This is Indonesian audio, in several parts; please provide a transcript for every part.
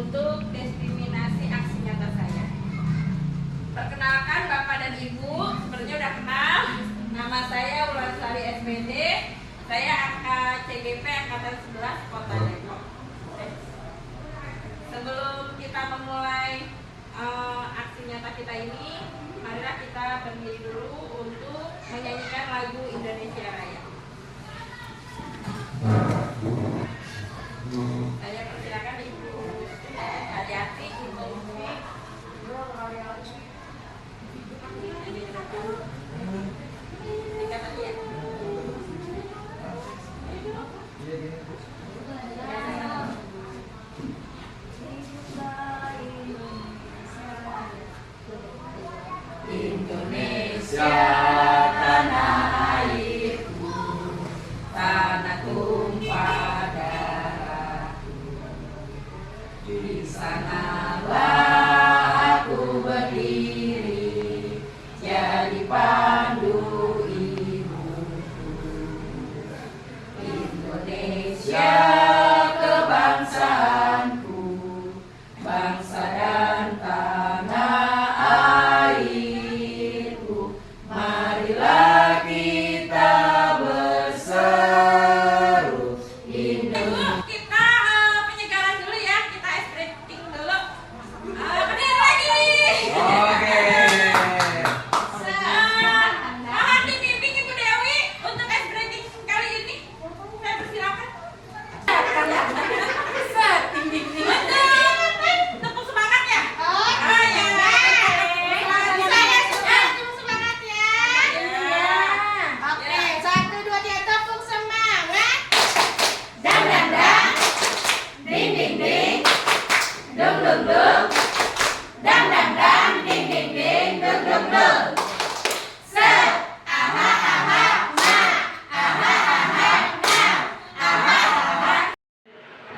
untuk testimoniasi aksi nyata saya. Perkenalkan Bapak dan Ibu, sepertinya udah kenal. Nama saya Wulandari SPD. Saya CGP Angkatan 11 Kota Depok. Sebelum kita memulai aksi nyata kita ini, marilah kita berdiri dulu untuk menyanyikan lagu Indonesia Raya. Saya persilakan Ibu Hati-hati untuk Indonesia tanah airku, tanah tumpah darahku. Di sanalah aku berdiri, jadi pandu ibuku. Indonesia kebangsaanku, bangsa dan tanah airku. Marilah kita berseru Indonesia. Kita penyegaran dulu ya, kita stretching dulu. Berdiri lagi. Oke. Mohon dibimbing Ibu Dewi untuk stretching kali ini. Saya persilakan. Tepuk semangat ya.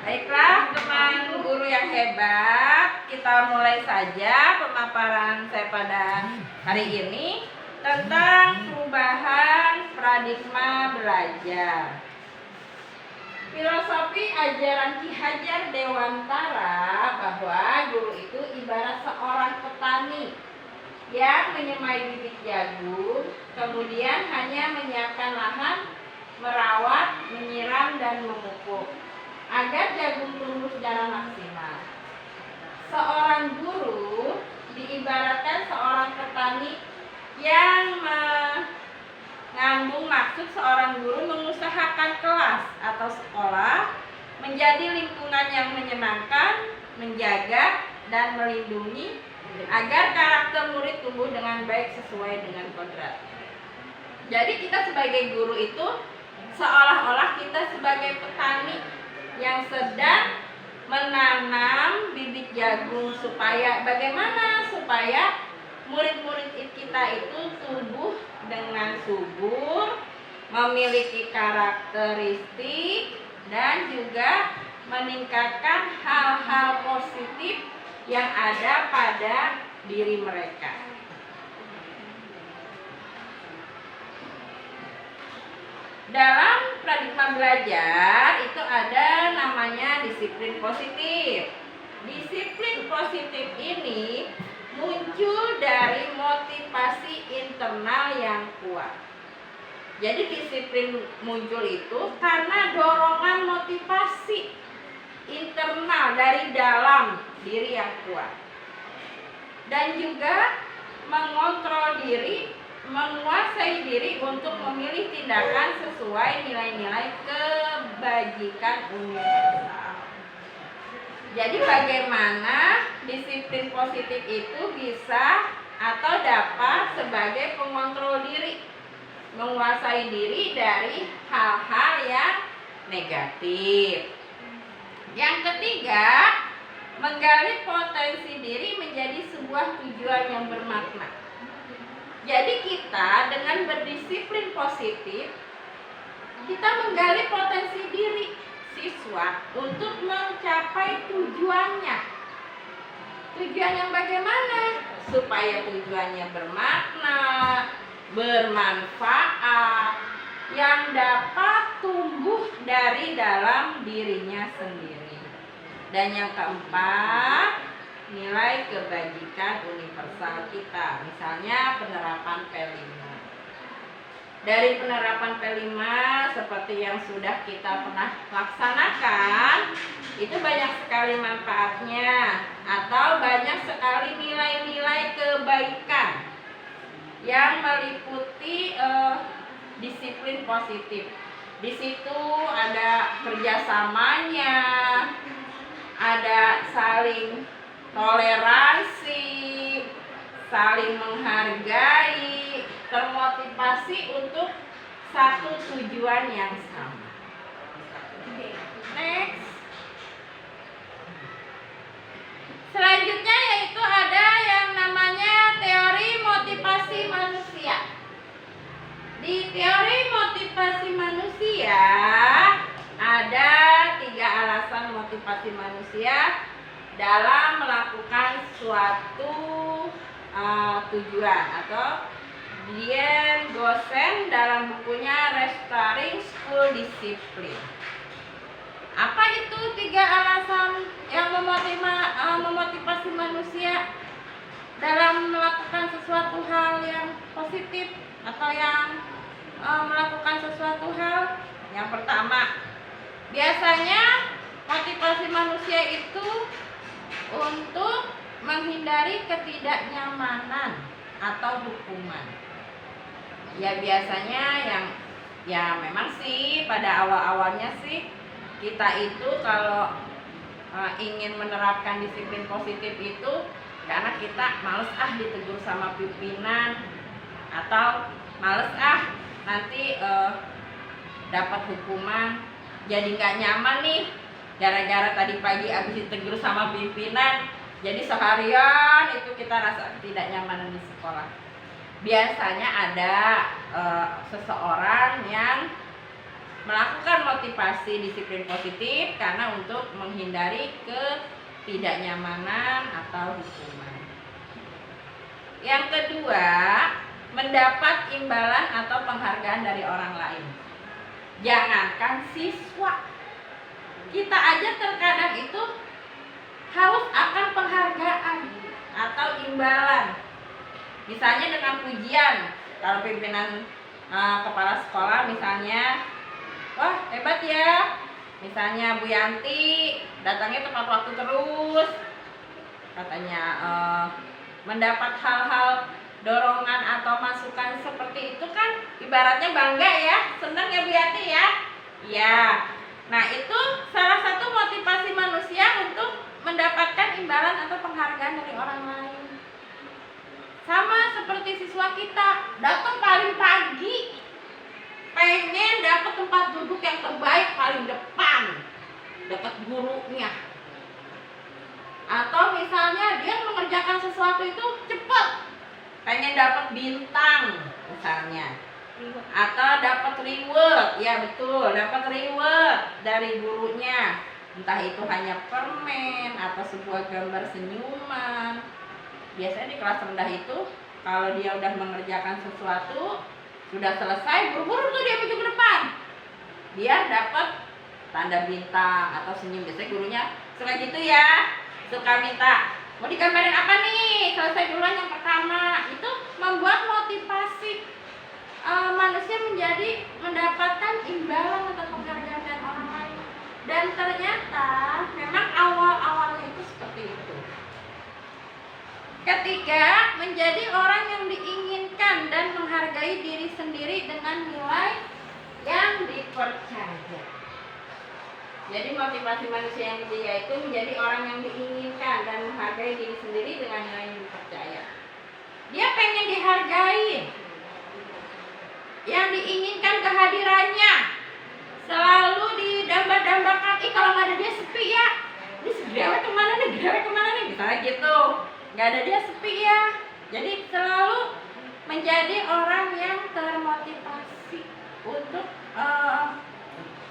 Baiklah teman guru yang hebat, kita mulai saja pemaparan saya pada hari ini tentang perubahan paradigma belajar. Filosofi ajaran Ki Hajar Dewantara bahwa guru itu ibarat seorang petani yang menyemai bibit jagung, kemudian hanya menyiapkan lahan, merawat, menyiram, dan memupuk agar jagung tumbuh secara maksimal. Seorang guru diibaratkan seorang petani yang mengandung maksud seorang guru mengusahakan kelas atau sekolah menjadi lingkungan yang menyenangkan, menjaga, dan melindungi agar karakter murid tumbuh dengan baik sesuai dengan kodratnya. Jadi kita sebagai guru itu seolah-olah kita sebagai petani yang sedang menanam bibit jagung supaya bagaimana supaya murid-murid kita itu tumbuh dengan subur, memiliki karakteristik, dan juga meningkatkan hal-hal positif yang ada pada diri mereka. Dalam paradigma belajar itu ada namanya disiplin positif. Disiplin positif ini muncul dari motivasi internal yang kuat. Jadi disiplin muncul itu karena dorongan motivasi internal dari dalam diri yang kuat. Dan juga mengontrol diri, menguasai diri untuk memilih tindakan sesuai nilai-nilai kebajikan universal. Jadi bagaimana disiplin positif itu bisa atau dapat sebagai pengontrol diri, menguasai diri dari hal-hal yang negatif. Yang ketiga, menggali potensi diri menjadi sebuah tujuan yang bermakna. Jadi kita dengan berdisiplin positif, kita menggali potensi diri siswa untuk mencapai tujuannya. Tujuan yang bagaimana? Supaya tujuannya bermakna, bermanfaat, yang dapat tumbuh dari dalam dirinya sendiri. Dan yang keempat, nilai kebajikan universal kita. Misalnya penerapan P5. Dari penerapan P5 seperti yang sudah kita pernah laksanakan, itu banyak sekali manfaatnya atau banyak sekali nilai-nilai kebaikan yang meliputi disiplin positif. Di situ ada kerjasamanya, ada saling toleransi, saling menghargai, termotivasi untuk satu tujuan yang sama. Next. Selanjutnya yaitu ada yang namanya teori motivasi manusia. Di teori motivasi manusia ada 3 alasan motivasi manusia dalam melakukan suatu tujuan, atau Dian Gosen dalam bukunya Restoring School Discipline. Apa itu 3 alasan yang memotivasi manusia dalam melakukan sesuatu hal yang positif atau yang melakukan sesuatu hal? Yang pertama, biasanya motivasi manusia itu untuk menghindari ketidaknyamanan atau hukuman. Ya biasanya yang memang sih pada awal-awalnya sih kita itu kalau ingin menerapkan disiplin positif itu karena kita males ditegur sama pimpinan, atau males nanti dapat hukuman, jadi nggak nyaman nih gara-gara tadi pagi abis ditegur sama pimpinan, jadi seharian itu kita rasa tidak nyaman di sekolah. Biasanya ada seseorang yang melakukan motivasi disiplin positif karena untuk menghindari ketidaknyamanan atau hukuman. Yang kedua, mendapat imbalan atau penghargaan dari orang lain. Jangankan siswa, kita aja terkadang itu haus akan penghargaan atau imbalan. Misalnya dengan pujian, kalau pimpinan kepala sekolah misalnya, wah hebat ya, misalnya Bu Yanti datangnya tepat waktu terus, katanya mendapat hal-hal dorongan atau masukan seperti itu kan ibaratnya bangga ya, senang ya Bu Yanti ya. Ya, nah itu salah satu motivasi manusia untuk mendapatkan imbalan atau penghargaan dari orang lain. Sama seperti siswa kita, datang paling pagi, pengen dapat tempat duduk yang terbaik paling depan, dekat gurunya. Atau misalnya dia mengerjakan sesuatu itu cepat, pengen dapat bintang misalnya, atau dapat reward, ya betul, dapat reward dari gurunya, entah itu hanya permen atau sebuah gambar senyuman. Biasanya di kelas rendah itu kalau dia udah mengerjakan sesuatu, sudah selesai, buru-buru tuh dia maju ke depan, biar dapat tanda bintang atau senyum. Biasanya gurunya suka gitu ya, suka minta, mau digambarin apa nih, selesai duluan yang pertama. Itu membuat motivasi manusia menjadi mendapatkan imbalan atau penghargaan dari orang lain. Dan ternyata memang awal-awalnya itu seperti itu. Ketiga, menjadi orang yang diinginkan dan menghargai diri sendiri dengan nilai yang dipercaya. Jadi motivasi manusia yang ketiga itu menjadi orang yang diinginkan dan menghargai diri sendiri dengan nilai yang dipercaya. Dia pengen dihargai, yang diinginkan kehadirannya, selalu didamba-dambakan. Kalau nggak ada dia sepi ya, ini segawet kemana nih, misalnya gitu. Nggak ada dia sepi ya. Jadi selalu menjadi orang yang termotivasi untuk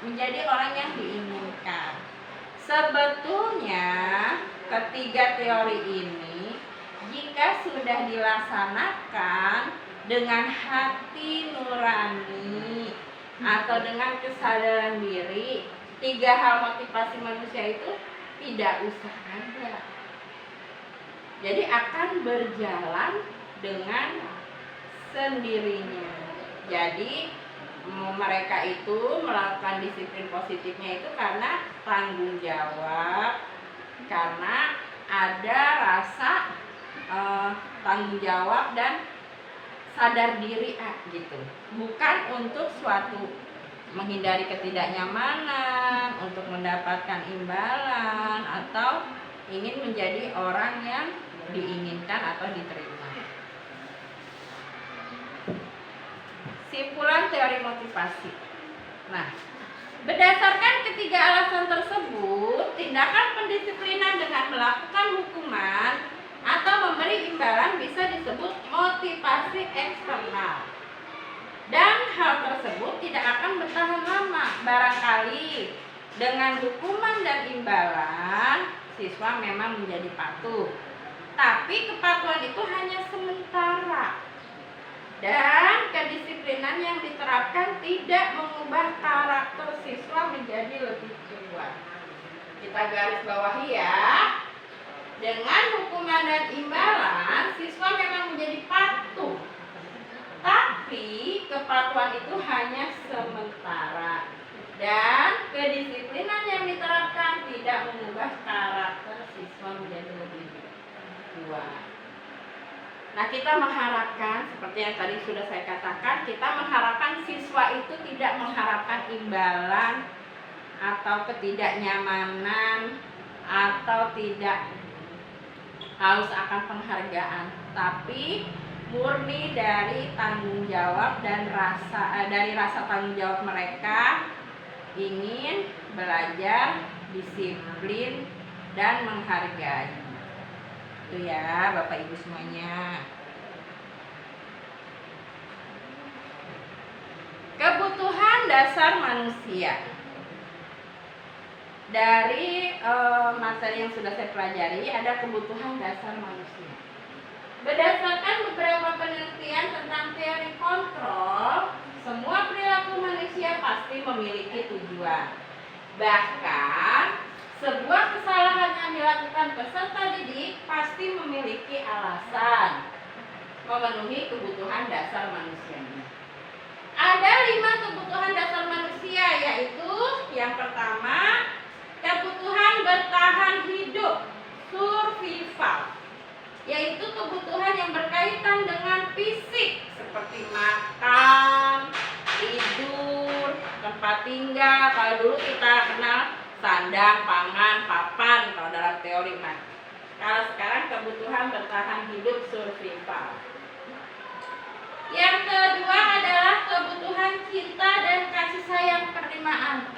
menjadi orang yang diinginkan. Sebetulnya ketiga teori ini jika sudah dilaksanakan dengan hati nurani atau dengan kesadaran diri, 3 hal motivasi manusia itu tidak usah ada. Jadi akan berjalan dengan sendirinya. Jadi mereka itu melakukan disiplin positifnya itu karena tanggung jawab, karena ada rasa tanggung jawab dan sadar diri gitu. Bukan untuk suatu menghindari ketidaknyamanan, untuk mendapatkan imbalan, atau ingin menjadi orang yang diinginkan atau diterima. Simpulan teori motivasi. Nah, berdasarkan ketiga alasan tersebut, tindakan pendisiplinan dengan melakukan hukuman atau memberi imbalan bisa disebut motivasi eksternal. Dan hal tersebut tidak akan bertahan lama. Barangkali dengan hukuman dan imbalan, siswa memang menjadi patuh. Tapi kepatuhan itu hanya sementara. Dan kedisiplinan yang diterapkan tidak mengubah karakter siswa menjadi lebih kuat. Kita garis bawahi ya. Dengan hukuman dan imbalan, siswa memang menjadi patuh. Tapi kepatuhan itu hanya sementara. Dan kedisiplinan yang diterapkan tidak mengubah karakter siswa menjadi lebih kuat. Nah, kita mengharapkan, seperti yang tadi sudah saya katakan, kita mengharapkan siswa itu tidak mengharapkan imbalan atau ketidaknyamanan atau tidak haus akan penghargaan, tapi murni dari tanggung jawab dan dari rasa tanggung jawab mereka ingin belajar, disiplin, dan menghargai. Itu ya Bapak Ibu semuanya. Kebutuhan dasar manusia. Dari materi yang sudah saya pelajari, ada kebutuhan dasar manusia. Berdasarkan beberapa penelitian tentang teori kontrol, semua perilaku manusia pasti memiliki tujuan. Bahkan sebuah kesalahan yang dilakukan peserta didik pasti memiliki alasan memenuhi kebutuhan dasar manusianya. Ada 5 kebutuhan dasar manusia, yaitu yang pertama, kebutuhan bertahan hidup, survival, yaitu kebutuhan yang berkaitan dengan fisik seperti makan, tidur, tempat tinggal. Kalau dulu kita kenal sandang, pangan, papan kalau dalam teori mah. Kalau sekarang kebutuhan bertahan hidup, survival. Yang kedua adalah kebutuhan cinta dan kasih sayang penerimaan.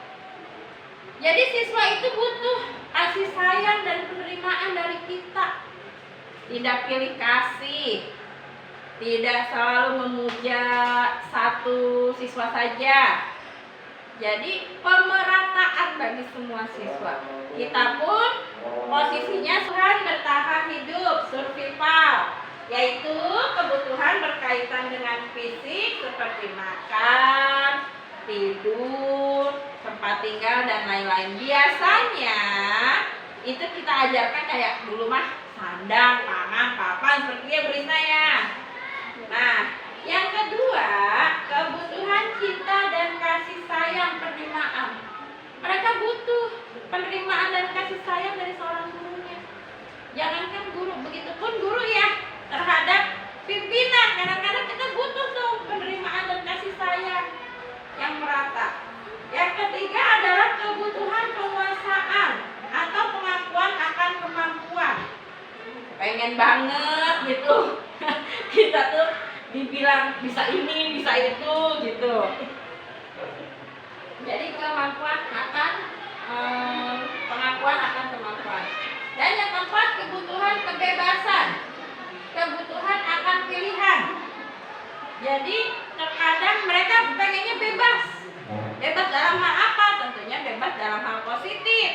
Jadi siswa itu butuh kasih sayang dan penerimaan dari kita. Tidak pilih kasih, tidak selalu memuja satu siswa saja. Jadi pemerataan bagi semua siswa. Kita pun posisinya Tuhan bertahan hidup, survival, yaitu kebutuhan berkaitan dengan fisik seperti makan, tidur, tempat tinggal, dan lain-lain. Biasanya itu kita ajarkan kayak dulu mah sandang, pangan, papan, seperti berita ya. Nah, yang kedua, kebutuhan cinta dan kasih sayang penerimaan. Mereka butuh penerimaan dan kasih sayang dari seorang gurunya. Jangankan guru, begitupun guru ya terhadap pimpinan. Kadang-kadang kita butuh tuh penerimaan dan kasih sayang yang merata. Yang ketiga adalah kebutuhan penguasaan atau pengakuan akan kemampuan. Pengen banget gitu kita tuh dibilang bisa ini, bisa itu gitu. Jadi kemampuan akan pengakuan akan kemampuan. Dan yang keempat, kebutuhan kebebasan, kebutuhan akan pilihan. Jadi terkadang mereka pengennya bebas. Bebas dalam hal apa? Tentunya bebas dalam hal positif.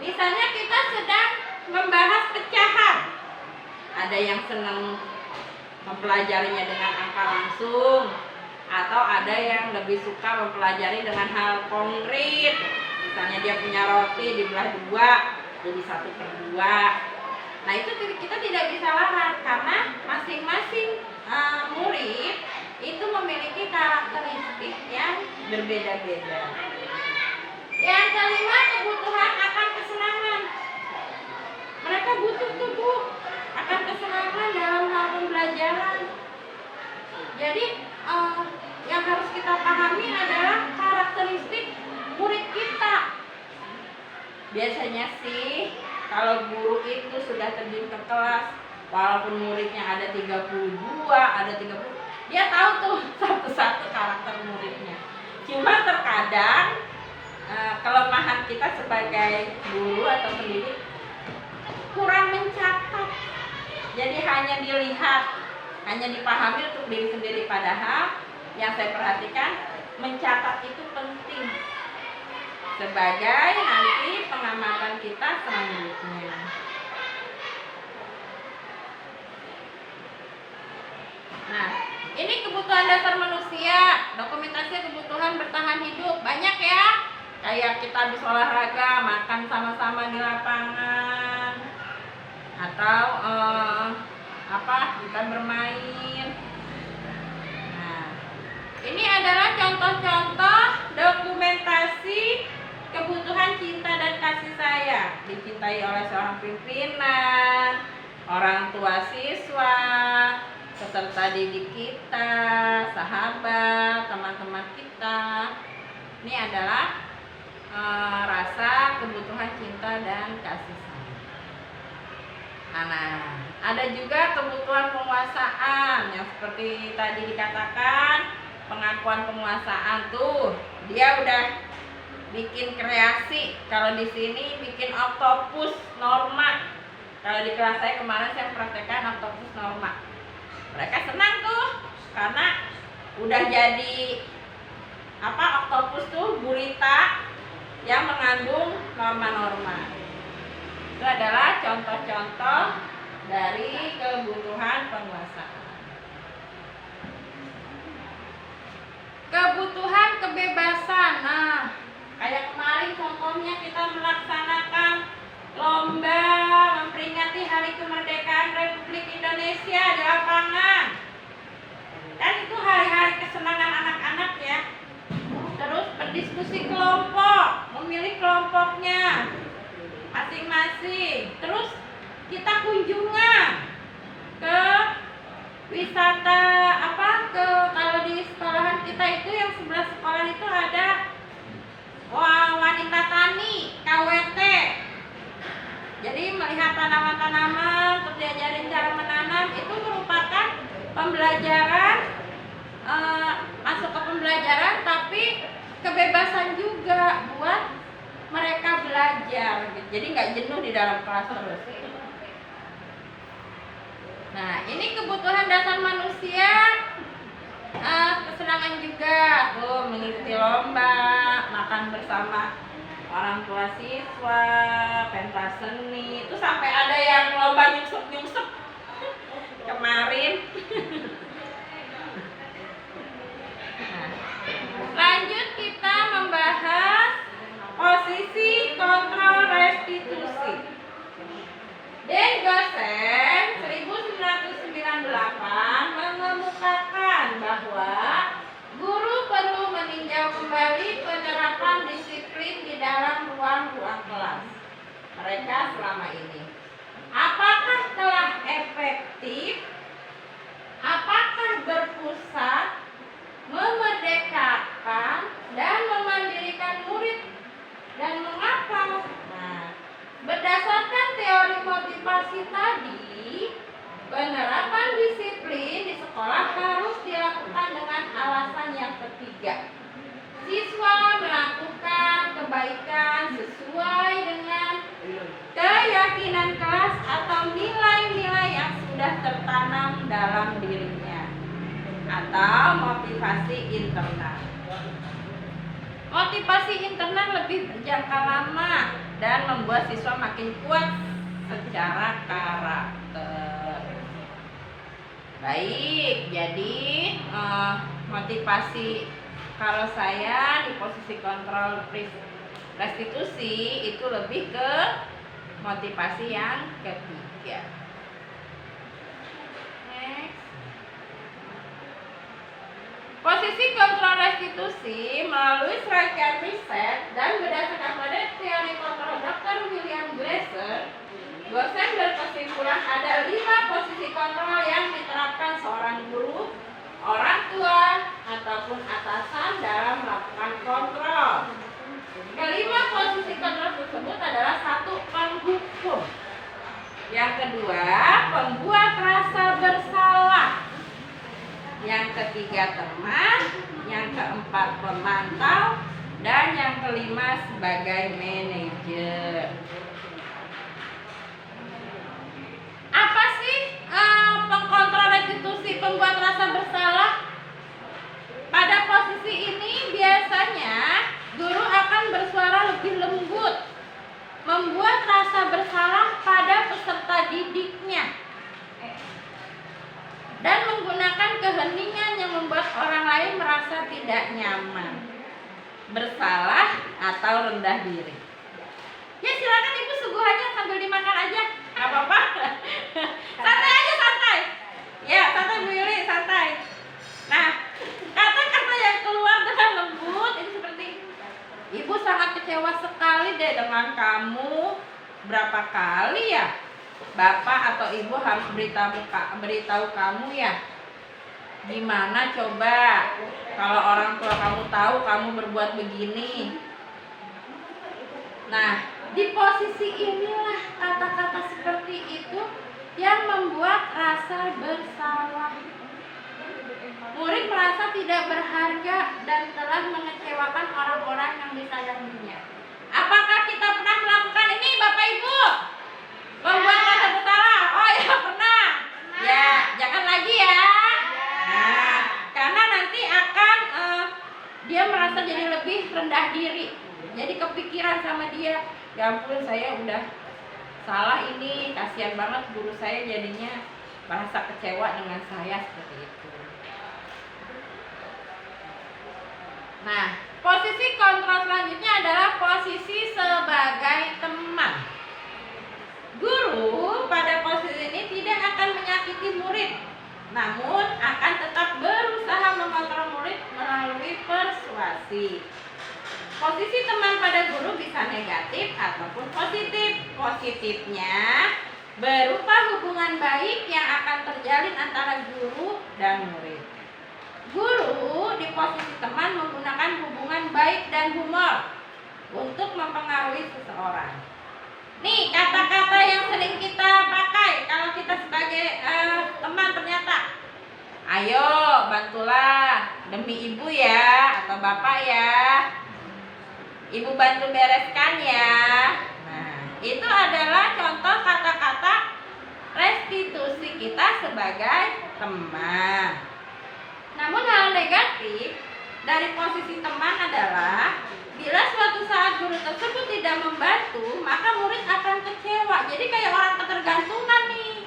Misalnya kita sedang membahas pecahan. Ada yang senang mempelajarinya dengan angka langsung, atau ada yang lebih suka mempelajari dengan hal konkret. Misalnya dia punya roti dibelah 2, jadi 1/2. Nah itu kita tidak bisa larang karena masing-masing murid itu memiliki karakteristik yang berbeda-beda. Yang kelima, kebutuhan akan kesenangan. Mereka butuh tuh Bu akan kesenangan dalam hal pembelajaran. Jadi yang harus kita pahami adalah karakteristik murid kita. Biasanya sih kalau guru itu sudah terjun ke kelas, walaupun muridnya ada 32, ada 30, dia tahu tuh satu-satu karakter muridnya. Cuma terkadang kelemahan kita sebagai guru atau pendidik kurang mencatat. Jadi hanya dilihat, hanya dipahami untuk diri sendiri. Padahal yang saya perhatikan, mencatat itu penting sebagai nanti pengamatan kita selanjutnya. Nah, ini kebutuhan dasar manusia, dokumentasi kebutuhan bertahan hidup. Banyak ya, kayak kita habis olahraga, makan sama-sama di lapangan, atau kita bermain. Nah, ini adalah contoh-contoh dokumentasi kebutuhan cinta dan kasih sayang. Dicintai oleh seorang pimpinan, orang tua siswa, peserta didik kita, sahabat, teman-teman kita. Ini adalah rasa kebutuhan cinta dan kasih sayang. Nah, ada juga kebutuhan penguasaan yang seperti tadi dikatakan, pengakuan penguasaan tuh. Dia udah bikin kreasi. Kalau di sini bikin oktopus norma. Kalau di kelas saya kemarin saya praktekkan oktopus norma. Mereka senang tuh karena udah jadi oktopus tuh gurita yang mengandung norma-norma. Itu adalah contoh-contoh dari kebutuhan penguasaan. Kebutuhan kebebasan. Nah, kayak kemarin contohnya kita melaksanakan lomba memperingati Hari Kemerdekaan Republik Indonesia di lapangan. Dan itu hari-hari kesenangan anak-anak ya. Terus berdiskusi kelompok, memilih kelompoknya masing-masing. Terus kita kunjungan ke wisata kalau di sekolahan kita itu yang sebelah sekolah itu ada wanita tani, KWT. Jadi melihat tanaman-tanaman, terus diajarin cara menanam, itu merupakan pembelajaran, masuk ke pembelajaran, tapi kebebasan juga buat mereka belajar. Jadi nggak jenuh di dalam kelas terus. Nah, ini kebutuhan dasar manusia, kesenangan juga tuh, mengikuti lomba, makan bersama orang tua siswa, pentas seni. Itu sampai ada yang lomba nyungsep kemarin. Nah, lanjut kita membahas posisi kontrol restitusi. Dengosen 1998 mengemukakan bahwa guru perlu meninjau kembali penerapan disiplin di dalam ruang-ruang kelas mereka selama ini. Apakah telah efektif? Apakah berpusat, memerdekakan, dan memandirikan murid? Dan mengapa? Nah, berdasarkan teori motivasi tadi, penerapan disiplin di sekolah harus dilakukan dengan alasan yang ketiga. Siswa melakukan kebaikan sesuai dengan keyakinan kelas atau nilai-nilai yang sudah tertanam dalam dirinya, atau motivasi internal. Motivasi internal lebih berjangka lama dan membuat siswa makin kuat secara karakter. Baik, jadi motivasi kalau saya di posisi kontrol restitusi itu lebih ke motivasi yang ketiga. Next. Posisi kontrol restitusi melalui serangkaian riset dan berdasarkan pada teori kontrol Dr. William Glasser, dosen berkesimpulan ada 5 posisi kontrol yang diterapkan seorang guru, orang tua, ataupun atasan dalam melakukan kontrol. Kelima posisi kontrol tersebut adalah 1. Penghukum. Yang kedua, pembuat rasa bersalah. Yang ketiga, teman. Yang keempat, pemantau. Dan yang kelima, sebagai manajer. Apa sih pengkontrol restitusi pembuat rasa bersalah? Pada posisi ini biasanya guru akan bersuara lebih lembut, membuat rasa bersalah pada peserta didiknya, dan menggunakan keheningan yang membuat orang lain merasa tidak nyaman, bersalah atau rendah diri. Ya silakan ibu suguhannya sambil dimakan aja, nggak apa-apa. Santai aja, santai. Ya santai Bu Yuli, santai. Nah, kata-kata yang keluar dengan lembut ini seperti, ibu sangat kecewa sekali deh dengan kamu. Berapa kali ya bapak atau ibu harus beritahu kamu ya? Gimana coba kalau orang tua kamu tahu kamu berbuat begini? Nah, di posisi inilah kata-kata seperti itu yang membuat rasa bersalah. Murid merasa tidak berharga dan telah mengecewakan orang-orang yang disayanginya. Apakah kita pernah melakukan ini, Bapak Ibu? Membuat rasa bersalah? Oh ya, pernah. Ya, jangan lagi ya. Nah, karena nanti akan dia merasa jadi lebih rendah diri. Jadi kepikiran sama dia, ya ampun saya udah salah ini, kasihan banget guru saya jadinya merasa kecewa dengan saya, seperti itu. Nah, posisi kontrol selanjutnya adalah posisi sebagai teman. Guru pada posisi ini tidak akan menyakiti murid, namun akan tetap berusaha mengontrol murid melalui persuasi. Posisi teman pada guru bisa negatif ataupun positif. Positifnya berupa hubungan baik yang akan terjalin antara guru dan murid. Guru di posisi teman menggunakan hubungan baik dan humor untuk mempengaruhi seseorang. Nih kata-kata yang sering kita pakai kalau kita sebagai teman ternyata, ayo bantulah demi ibu ya atau bapak ya, ibu bantu bereskan ya. Nah, itu adalah contoh kata-kata restitusi kita sebagai teman. Namun hal negatif dari posisi teman adalah bila suatu saat guru tersebut tidak membantu, maka murid akan kecewa. Jadi kayak orang ketergantungan nih.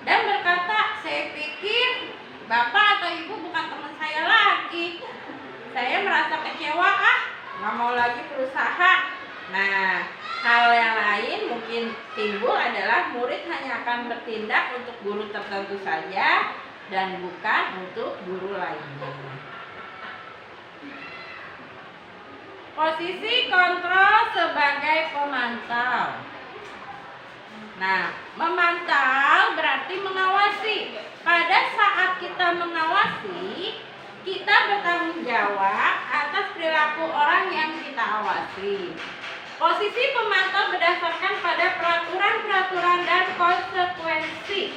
Dan berkata, saya pikir bapak atau ibu bukan teman saya lagi. Saya merasa kecewa, nggak mau lagi berusaha. Nah, hal yang lain mungkin timbul adalah murid hanya akan bertindak untuk guru tertentu saja dan bukan untuk guru lainnya. Posisi kontrol sebagai pemantau. Nah, memantau berarti mengawasi. Pada saat kita mengawasi, kita bertanggung jawab atas perilaku orang yang kita awasi. Posisi pemantau berdasarkan pada peraturan-peraturan dan konsekuensi.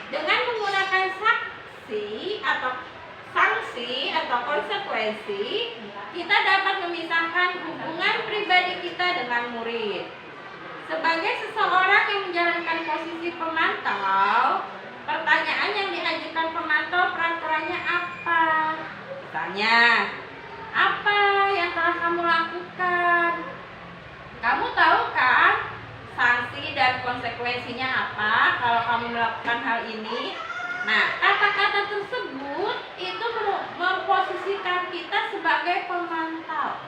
Dengan menggunakan sanksi atau konsekuensi, kita dapat memisahkan hubungan pribadi kita dengan murid. Sebagai seseorang yang menjalankan posisi pemantau, pertanyaan yang diajukan pemantau peraturannya apa? Misalnya, apa yang telah kamu lakukan? Kamu tahu kan sanksi dan konsekuensinya apa kalau kamu melakukan hal ini? Nah, kata-kata tersebut itu memposisikan kita sebagai pemantau.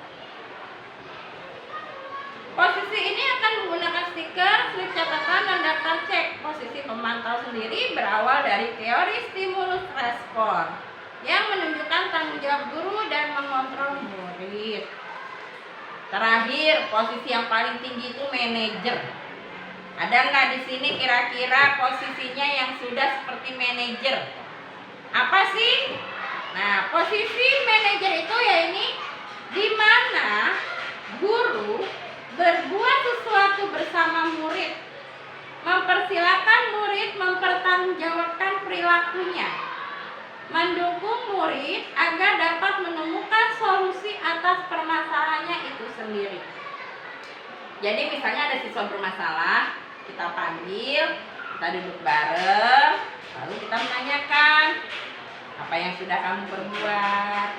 Posisi ini akan menggunakan stiker, slip catatan, dan daftar cek. Posisi pemantau sendiri berawal dari teori stimulus respon yang menunjukkan tanggung jawab guru dan mengontrol murid. Terakhir, posisi yang paling tinggi itu manajer. Ada nggak di sini kira-kira posisinya yang sudah seperti manajer? Apa sih? Nah, posisi manajer itu ya ini di mana guru berbuat sesuatu bersama murid, mempersilahkan murid mempertanggungjawabkan perilakunya, mendukung murid agar dapat menemukan solusi atas permasalahannya itu sendiri. Jadi misalnya ada siswa bermasalah, kita panggil, kita duduk bareng, lalu kita menanyakan apa yang sudah kamu perbuat.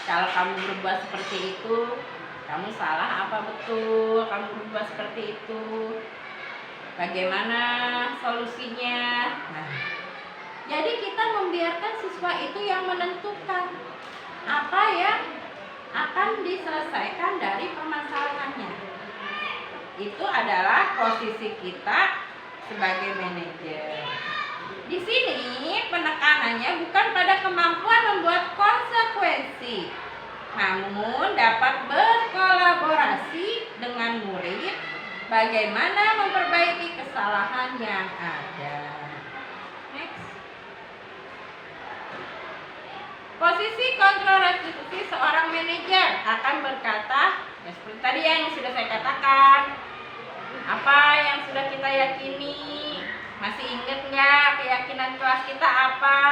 Kalau kamu berbuat seperti itu, kamu salah apa betul kamu berbuat seperti itu? Bagaimana solusinya? Nah, jadi kita membiarkan siswa itu yang menentukan apa yang akan diselesaikan dari permasalahannya. Itu adalah posisi kita sebagai manajer. Di sini penekanannya bukan pada kemampuan membuat konsekuensi, namun dapat berkolaborasi dengan murid bagaimana memperbaiki kesalahan yang ada. Next. Posisi kontrol restitusi seorang manajer akan berkata, ya seperti tadi yang sudah saya katakan, apa yang sudah kita yakini. Masih ingat nggak keyakinan kelas kita apa?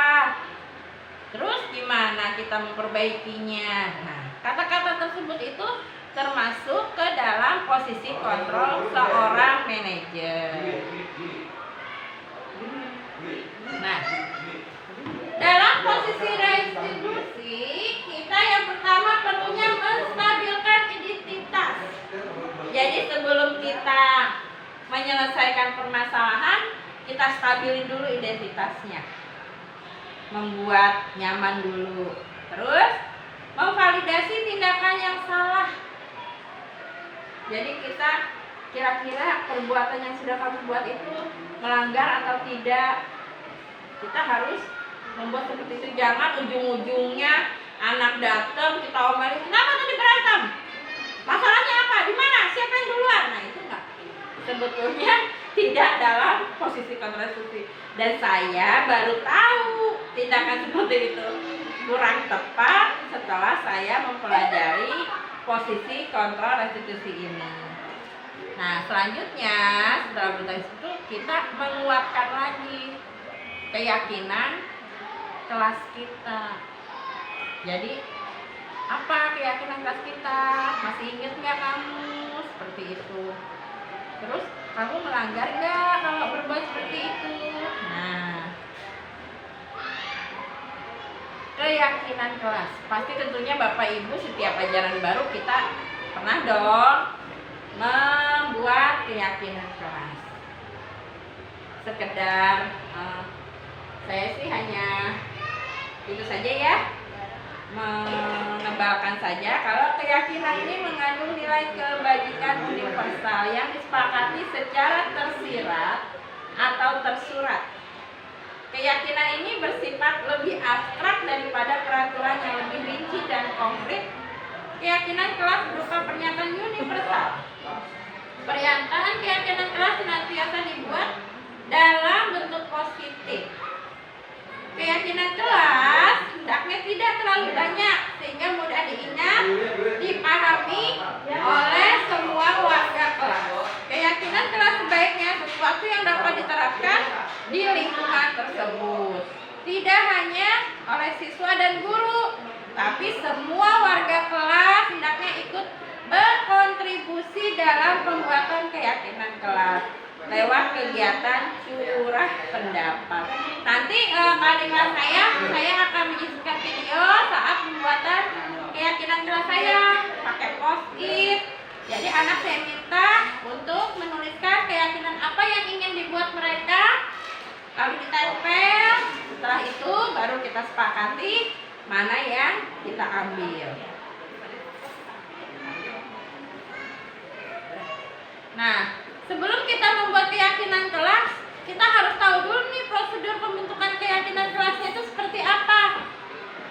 Terus gimana kita memperbaikinya? Nah, kata-kata tersebut itu termasuk ke dalam posisi kontrol seorang manajer. Nah, dalam posisi restitusi, kita yang pertama perlunya menstabilkan identitas. Jadi sebelum kita menyelesaikan permasalahan, kita stabilin dulu identitasnya, membuat nyaman dulu. Terus memvalidasi tindakan yang salah. Jadi kita kira-kira perbuatan yang sudah kamu buat itu melanggar atau tidak. Kita harus membuat seperti itu. Jangan ujung-ujungnya anak datang kita omelin, kenapa tadi berantem? Masalahnya apa? Di mana? Siapa yang duluan? Nah, itu enggak. Sebetulnya tidak dalam posisi kontrasepsi. Dan saya baru tahu tindakan seperti itu kurang tepat setelah saya mempelajari posisi kontrol restitusi ini. Nah, selanjutnya setelah belajar itu kita menguatkan lagi keyakinan kelas kita. Jadi apa keyakinan kelas kita? Masih ingat nggak kamu? Seperti itu. Terus kamu melanggar nggak kalau berbuat seperti itu? Nah, keyakinan kelas. Pasti tentunya Bapak Ibu setiap ajaran baru kita pernah dong membuat keyakinan kelas. Sekedar saya sih hanya itu saja ya, menebalkan saja kalau keyakinan ini mengandung nilai kebajikan universal yang disepakati secara tersirat atau tersurat. Keyakinan ini bersifat lebih abstrak daripada peraturan yang lebih rinci dan konkret. Keyakinan kelas berupa pernyataan universal. Pernyataan keyakinan kelas senantiasa dibuat dalam bentuk positif. Keyakinan kelas hendaknya tidak terlalu banyak sehingga mudah diingat, dipahami oleh semua warga kelas. Keyakinan kelas sebaiknya sesuatu yang dapat diterapkan di lingkungan tersebut. Tidak hanya oleh siswa dan guru, tapi semua warga kelas hendaknya ikut berkontribusi dalam pembuatan keyakinan kelas lewat kegiatan curah pendapat. Nanti kali kelas saya akan menyajikan video saat pembuatan keyakinan kelas saya pakai post-it. Jadi anak saya minta untuk menuliskan keyakinan apa yang ingin dibuat mereka, lalu ditempel. Setelah itu baru kita sepakati mana yang kita ambil. Nah, sebelum kita membuat keyakinan kelas, kita harus tahu dulu nih prosedur pembentukan keyakinan kelasnya itu seperti apa.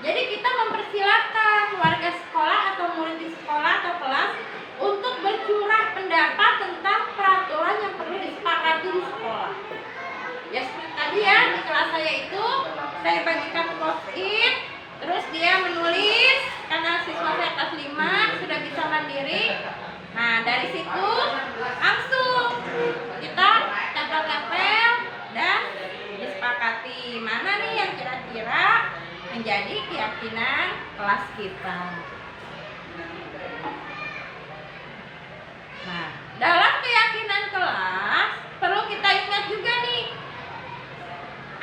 Jadi kita mempersilakan warga sekolah atau murid di sekolah atau kelas untuk bercurah pendapat tentang peraturan yang perlu disepakati di sekolah. Ya seperti tadi ya, di kelas saya itu saya bagikan post-it, terus dia menulis karena siswa saya kelas 5 sudah bisa mandiri. Nah, dari situ langsung kita tempel-tempel dan disepakati mana nih yang kira-kira menjadi keyakinan kelas kita. Nah, dalam keyakinan kelas perlu kita ingat juga nih,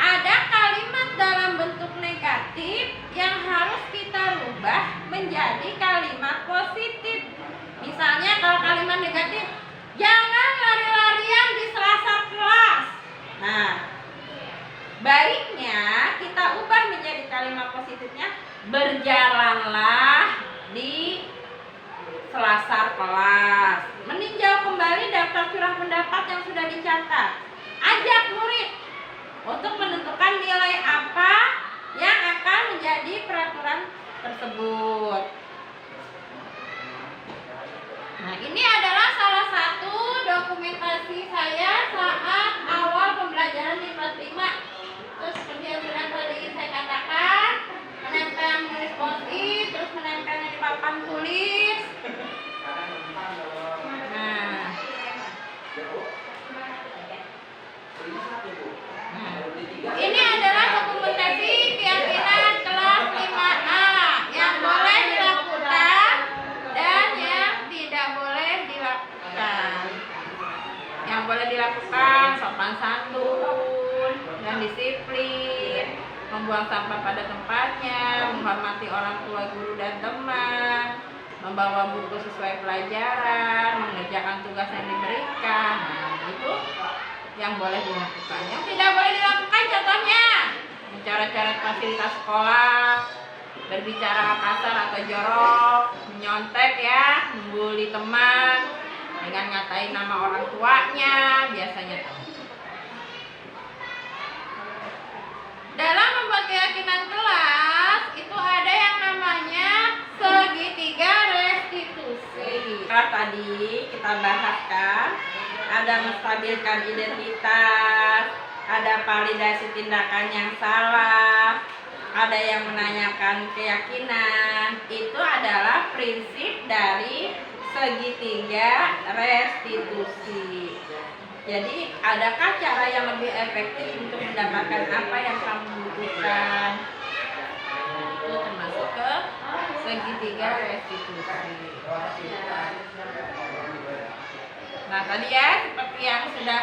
ada kalimat dalam bentuk negatif yang harus kita rubah menjadi kalimat positif. Misalnya kalau kalimat negatif, jangan lari-larian di selasar kelas. Nah, baiknya kita ubah menjadi kalimat positifnya, berjalanlah di selasar kelas. Meninjau kembali daftar curah pendapat yang sudah dicatat. Ajak murid untuk menentukan nilai apa yang akan menjadi peraturan tersebut. Nah, ini adalah salah satu dokumentasi saya saat awal pembelajaran di kelas 5. Terus seperti yang sudah tadi saya katakan, menempel menulis post-it, terus menempelnya di papan tulis. Nah, ini adalah dokumentasi keyakinan kelas 5A yang boleh dilakukan dan yang tidak boleh dilakukan. Yang boleh dilakukan sopan santun dan disiplin, membuang sampah pada tempatnya, menghormati orang tua, guru dan teman, membawa buku sesuai pelajaran, mengerjakan tugas yang diberikan. Nah, itu yang boleh dilakukan. Yang tidak boleh dilakukan contohnya mencoret-coret fasilitas sekolah, berbicara kasar atau jorok, menyontek ya, membuli teman dengan ngatain nama orang tuanya, biasanya tuh. Dalam membuat keyakinan kelas itu ada yang namanya segitiga restitusi. Tadi kita bahas kan, ada menstabilkan identitas, ada validasi tindakan yang salah, ada yang menanyakan keyakinan. Itu adalah prinsip dari segitiga restitusi. Jadi, adakah cara yang lebih efektif untuk mendapatkan apa yang kamu butuhkan? Itu termasuk ke segitiga restitusi. Nah, tadi ya seperti yang sudah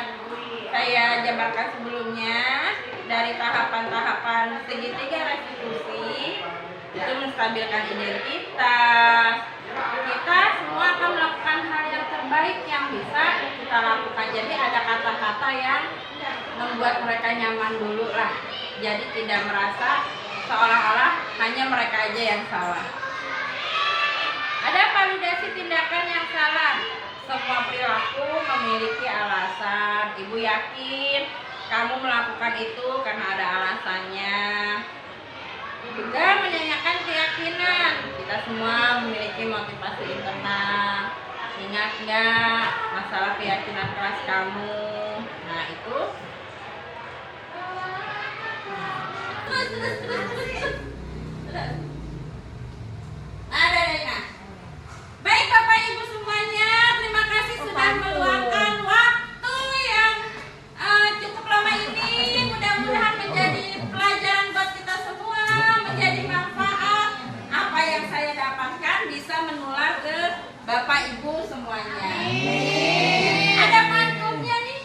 saya jabarkan sebelumnya, dari tahapan-tahapan segitiga restitusi itu menstabilkan identitas. Kita semua akan melakukan hal yang terbaik yang bisa kita lakukan. Jadi ada kata-kata yang membuat mereka nyaman dulu lah. Jadi tidak merasa seolah-olah hanya mereka aja yang salah. Ada validasi tindakan yang salah. Semua perilaku memiliki alasan. Ibu yakin kamu melakukan itu karena ada alasannya. Juga menanyakan keyakinan. Kita semua memiliki motivasi internal. Ingat nggak masalah keyakinan kelas kamu? Nah itu. Ada Dena. Baik Bapak Ibu semuanya, terima kasih sudah meluangkan waktu yang cukup lama ini. Mudah-mudahan menjadi pelajaran buat kita semua, menjadi manfaat. Apa yang saya dapatkan bisa menular ke Bapak Ibu semuanya. Ada mantumnya nih.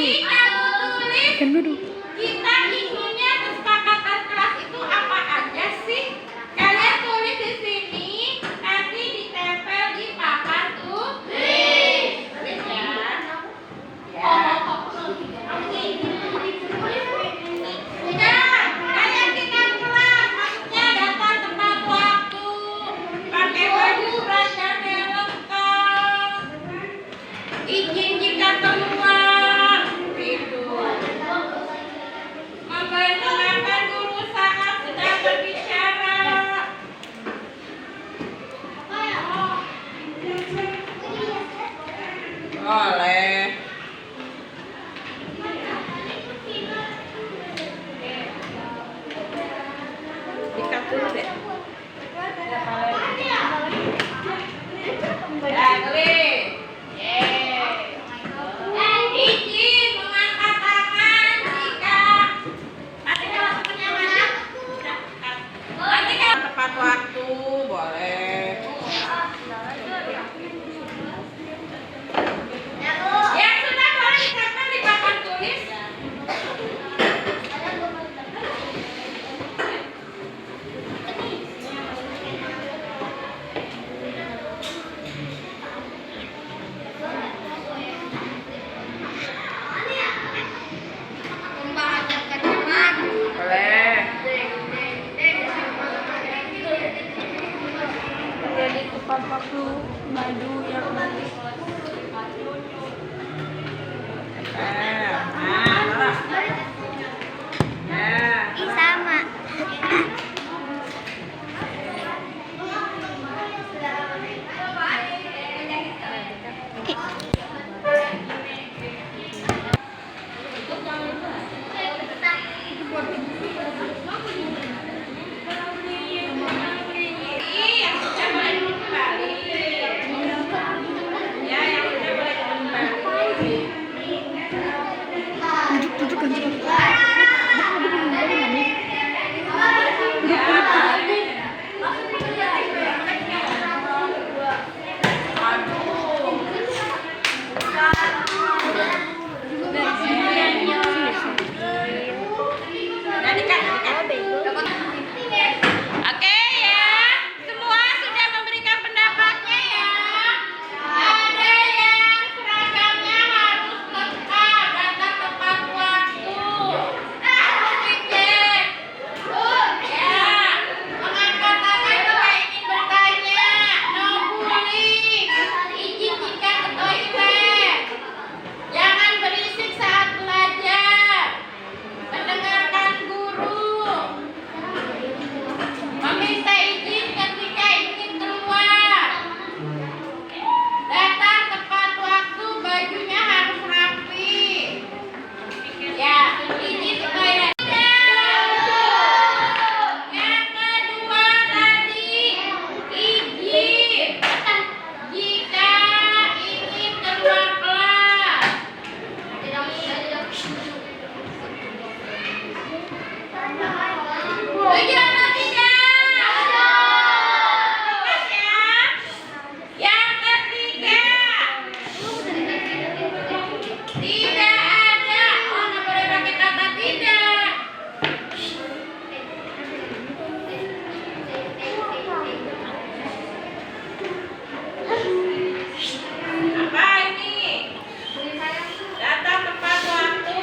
Ikan duduk. Kita isunya kesepakatan kelas itu apa aja sih? Kalian tulis di sini, nanti ditempel di papan tulis. Tulis ya. Ya. Udah, kalian tinggal kelas, maksudnya datang tepat waktu, pakai baju seragamnya lengkap, izin jika keluar, itu. Memperkenalkan guru saat sedang berbicara. Boleh. Dikat dulu deh. Ya, klik. Izin mengangkat tangan jika nanti kalau punya mana? Nanti kalau tepat waktu boleh. Ya sudah boleh ditempel di papan tulis. Boleh. Jadi tepat waktu madu yang nanti. Nah, ya. Sama. Yang sudah boleh kembali. Ya, yang sudah boleh kembali. Duduk kan duduk. Oke ya, semua sudah memberikan pendapatnya ya. Ada yang seragamnya harus lengkap, datang tepat waktu. Dicek. Ya, mengangkat tangan jika ingin bertanya. No bullying. Izin jika ke toilet. Jangan berisik saat belajar. Mendengarkan guru. Meminta izin ketika ingin keluar. Datang tepat waktu, bajunya harus rapi. Ya, izin ke toilet. Yang kedua tadi, izin jika ingin keluar kelas. Setuju atau tidak? Tegas ya. Yang ketiga, tidak ada. Oh, nggak boleh pakai kata tidak. Apa ini? Datang tepat waktu.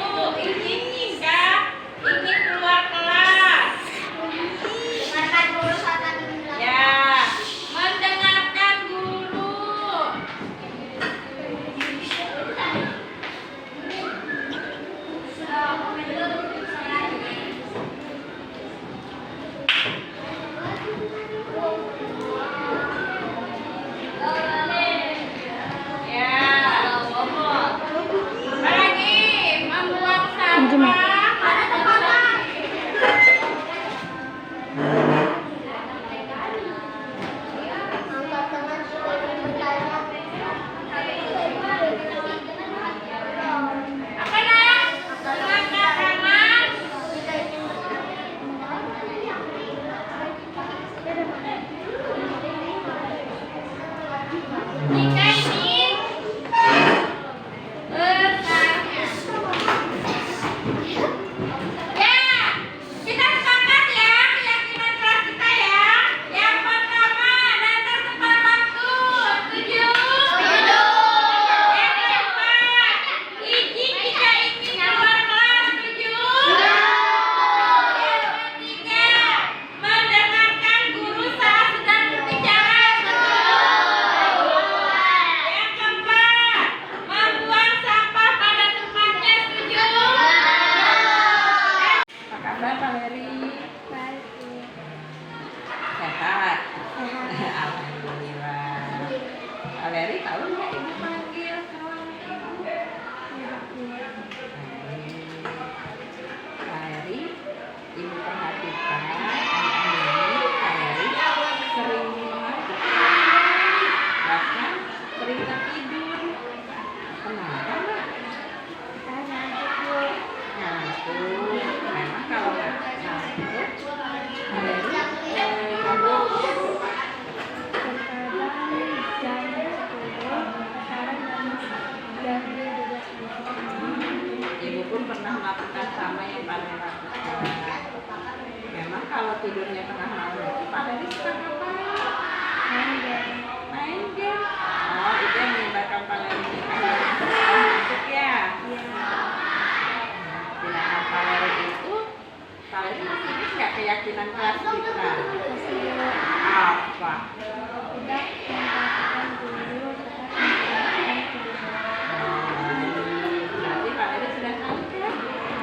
belum pernah melakukan sama yang Pak Leri lakukan. Memang kalau tidurnya tengah malam itu Pak Leri suka apa? Main game. Main game. Oh, itu yang menyebabkan Pak Leri ngantuk ya? Iya. Tindakan Pak Leri itu, Pak Leri masih ingat nggak keyakinan kelas kita? Apa? Tidak mengatakan dulu tetapi Berarti Pak Leri sudah tahu kan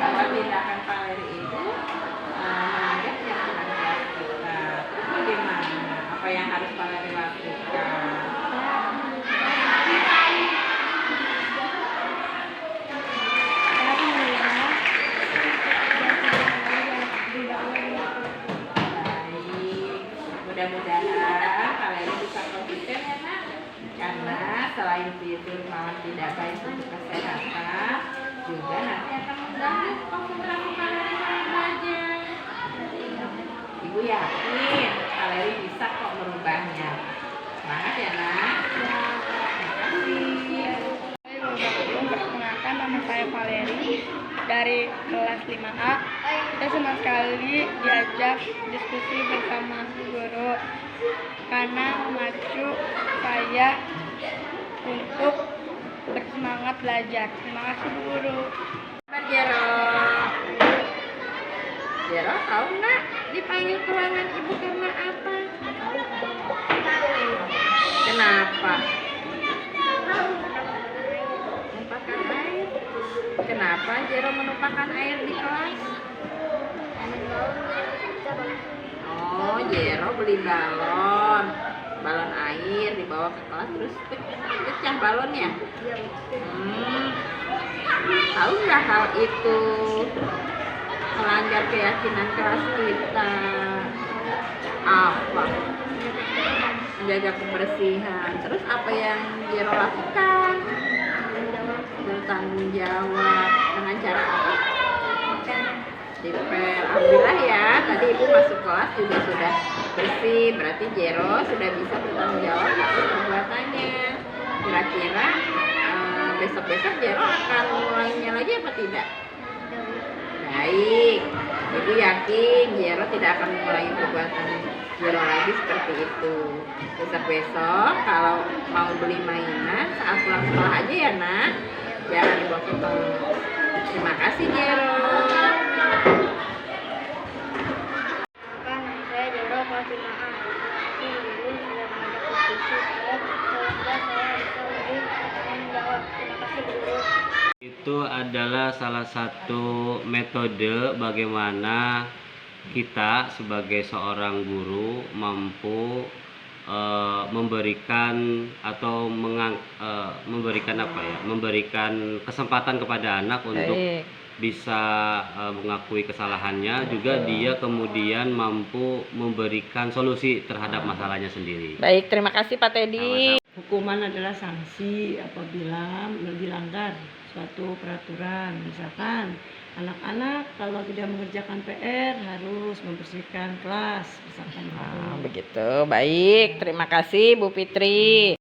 bahwa tindakan Pak Leri itu melanggar keyakinan kelas kita. Terus bagaimana? Apa yang harus Pak Leri lakukan? Mudah-mudahan kalian bisa konsisten ya nak, karena selain tidur malam tidak baik untuk kesehatan, juga nanti akan mengganggu konsentrasi kalian dalam belajar. Ibu yakin kalian bisa kok merubahnya. Semangat ya nak. Terima kasih. Perkenalkan, nama saya Valeri dari kelas 5A. Kita senang sekali diajak diskusi bersama guru karena memacu saya untuk bersemangat belajar. Terima kasih Bu Guru. Sabar Jero. Jero tahu nak dipanggil ke ruangan ibu karena apa? Kenapa? Menumpahkan air. Kenapa Jero menumpahkan air di kelas? Oh, Jero beli balon air dibawa ke kelas terus pecah balonnya. Tahu nggak hal itu melanggar keyakinan kelas kita? Apa? Menjaga kebersihan. Terus apa yang Jero lakukan? Bertanggung jawab. Dengan cara apa? Dipel. Alhamdulillah ya, tadi ibu masuk kelas juga sudah bersih. Berarti Jero sudah bisa bertanggung jawab atas perbuatannya. Kira-kira besok-besok Jero akan mengulanginya lagi apa tidak? Baik, ibu yakin Jero tidak akan mengulangi perbuatan Jero lagi seperti itu. Besok-besok kalau mau beli mainan saat pulang sekolah aja ya nak, jangan dibawa ke kelas. Terima kasih Jero. Saya Jero kelas 5A. Terima kasih Guru sudah mengajak diskusi saya sehingga saya bisa lebih menjawab. Terima kasih Guru. Itu adalah salah satu metode bagaimana kita sebagai seorang guru mampu memberikan atau memberikan kesempatan kepada anak untuk bisa mengakui kesalahannya, juga dia kemudian mampu memberikan solusi terhadap masalahnya sendiri. Baik, terima kasih Pak Teddy. Hukuman adalah sanksi apabila dilanggar suatu peraturan. Misalkan anak-anak kalau tidak mengerjakan PR harus membersihkan kelas misalkan. Begitu. Baik, terima kasih Bu Fitri.